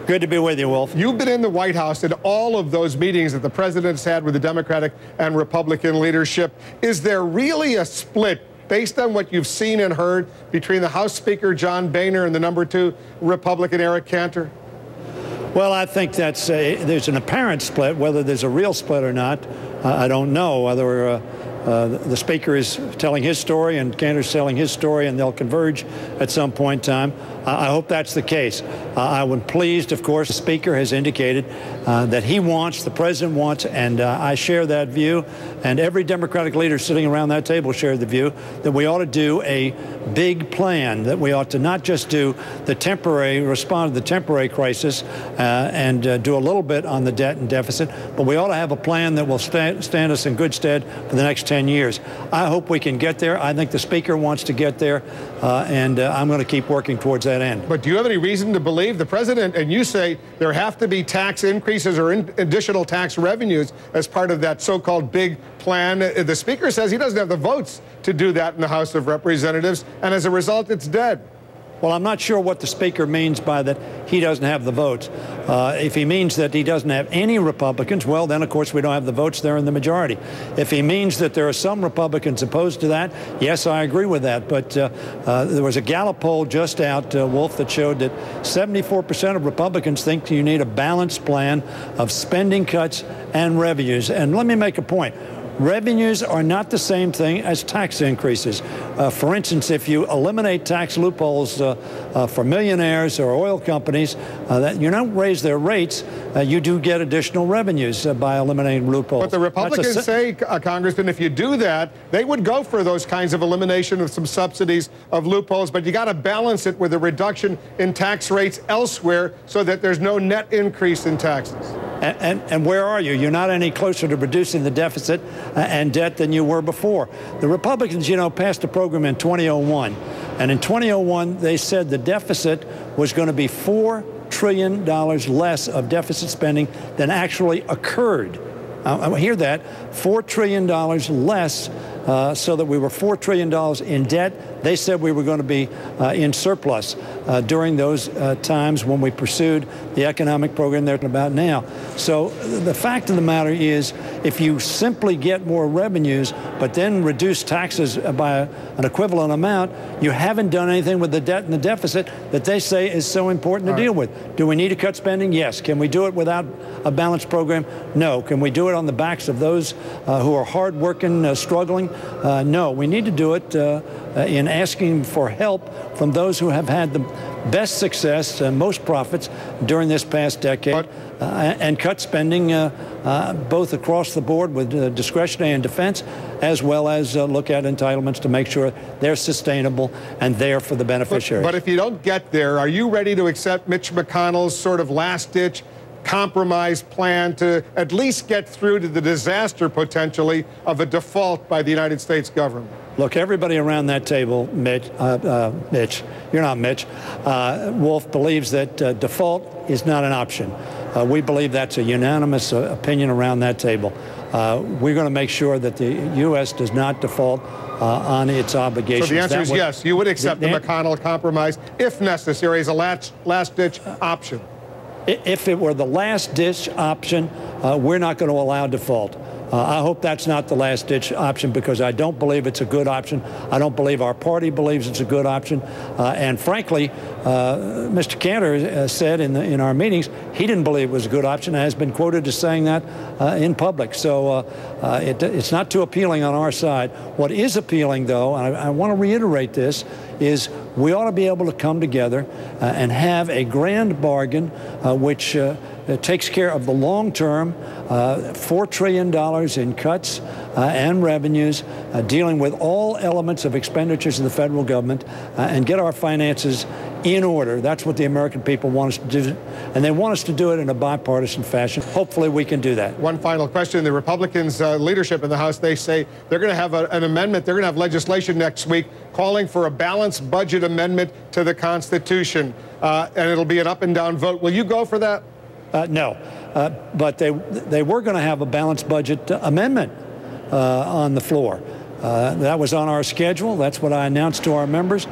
Good to be with you, Wolf. You've been in the White House at all of those meetings that the president's had with the Democratic and Republican leadership. Is there really a split based on what you've seen and heard between the House Speaker, John Boehner, and the #2 Republican, Eric Cantor? Well, I think there's an apparent split. Whether there's a real split or not, I don't know. Whether the Speaker is telling his story and Cantor's telling his story, and they'll converge at some point in time. I hope that's the case. I'm pleased, of course, the Speaker has indicated that he wants, the President wants, and I share that view, and every Democratic leader sitting around that table shared the view that we ought to do a big plan, that we ought to not just do the temporary, respond to the temporary crisis and do a little bit on the debt and deficit, but we ought to have a plan that will stand us in good stead for the next 10 years. I hope we can get there. I think the Speaker wants to get there, and I'm going to keep working towards that end. But do you have any reason to believe the President, and you say there have to be tax increases or additional tax revenues as part of that so-called big plan? The Speaker says he doesn't have the votes to do that in the House of Representatives, and as a result, it's dead. Well, I'm not sure what the Speaker means by that he doesn't have the votes. If he means that he doesn't have any Republicans, well, then, of course, we don't have the votes there in the majority. If he means that there are some Republicans opposed to that, yes, I agree with that. But there was a Gallup poll just out, Wolf, that showed that 74% of Republicans think you need a balanced plan of spending cuts and revenues. And let me make a point. Revenues are not the same thing as tax increases. For instance, if you eliminate tax loopholes for millionaires or oil companies, that you don't raise their rates, you do get additional revenues by eliminating loopholes. But the Republicans say, Congressman, if you do that, they would go for those kinds of elimination of some subsidies of loopholes, but you got to balance it with a reduction in tax rates elsewhere so that there's no net increase in taxes. And where are you? You're not any closer to reducing the deficit and debt than you were before. The Republicans, you know, passed a program in 2001. And in 2001, they said the deficit was going to be $4 trillion less of deficit spending than actually occurred. I hear that, $4 trillion less, so that we were $4 trillion in debt. They said we were going to be in surplus during those times when we pursued the economic program they're talking about now. So the fact of the matter is, if you simply get more revenues, but then reduce taxes by an equivalent amount, you haven't done anything with the debt and the deficit that they say is so important to deal with. Do we need to cut spending? Yes. Can we do it without a balanced program? No. Can we do it on the backs of those who are hard-working, struggling? No. We need to do it in asking for help from those who have had the best success and most profits during this past decade, and cut spending both across the board with discretionary and defense, as well as look at entitlements to make sure they're sustainable and there for the beneficiaries. But if you don't get there, are you ready to accept Mitch McConnell's sort of last-ditch compromise plan to at least get through to the disaster, potentially, of a default by the United States government? Look, everybody around that table, Mitch, you're not Mitch, Wolf, believes that default is not an option. We believe that's a unanimous opinion around that table. We're going to make sure that the U.S. does not default on its obligations. So the answer is yes, you would accept the McConnell compromise if necessary as a last-ditch option. If it were the last-ditch option, we're not going to allow default. I hope that's not the last-ditch option, because I don't believe it's a good option. I don't believe our party believes it's a good option. And frankly, Mr. Cantor said in our meetings he didn't believe it was a good option and has been quoted as saying that in public. So it's not too appealing on our side. What is appealing, though, and I want to reiterate this, is we ought to be able to come together and have a grand bargain which takes care of the long term, $4 trillion in cuts and revenues, dealing with all elements of expenditures of the federal government, and get our finances in order. That's what the American people want us to do, and they want us to do it in a bipartisan fashion. Hopefully we can do that. One final question. The Republicans' leadership in the House, they say they're going to have an amendment, they're going to have legislation next week calling for a balanced budget amendment to the Constitution, and it'll be an up and down vote. Will you go for that? No, but they were going to have a balanced budget amendment on the floor. That was on our schedule. That's what I announced to our members.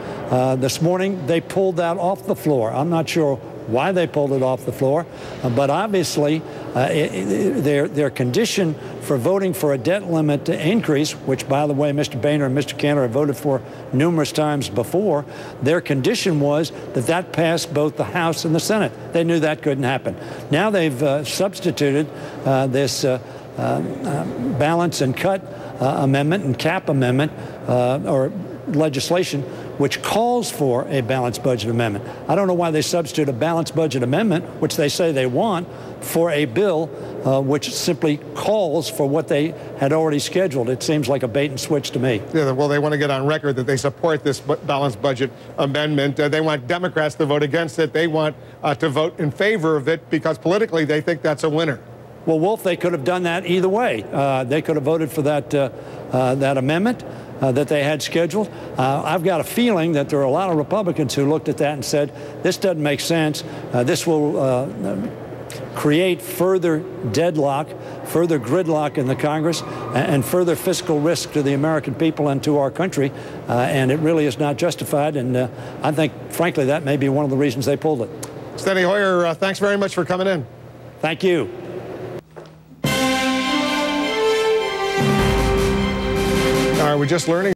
This morning, they pulled that off the floor. I'm not sure why they pulled it off the floor, but obviously their condition for voting for a debt limit increase, which, by the way, Mr. Boehner and Mr. Cantor have voted for numerous times before, their condition was that passed both the House and the Senate. They knew that couldn't happen. Now they've substituted this balance and cut amendment and cap amendment or legislation which calls for a balanced budget amendment. I don't know why they substitute a balanced budget amendment, which they say they want, for a bill which simply calls for what they had already scheduled. It seems like a bait and switch to me. Yeah, well, they want to get on record that they support this balanced budget amendment. They want Democrats to vote against it. They want to vote in favor of it because politically they think that's a winner. Well, Wolf, they could have done that either way. They could have voted for that amendment that they had scheduled. I've got a feeling that there are a lot of Republicans who looked at that and said, this doesn't make sense. This will create further deadlock, further gridlock in the Congress, and further fiscal risk to the American people and to our country. And it really is not justified. And I think, frankly, that may be one of the reasons they pulled it. Steny Hoyer, thanks very much for coming in. Thank you. We're just learning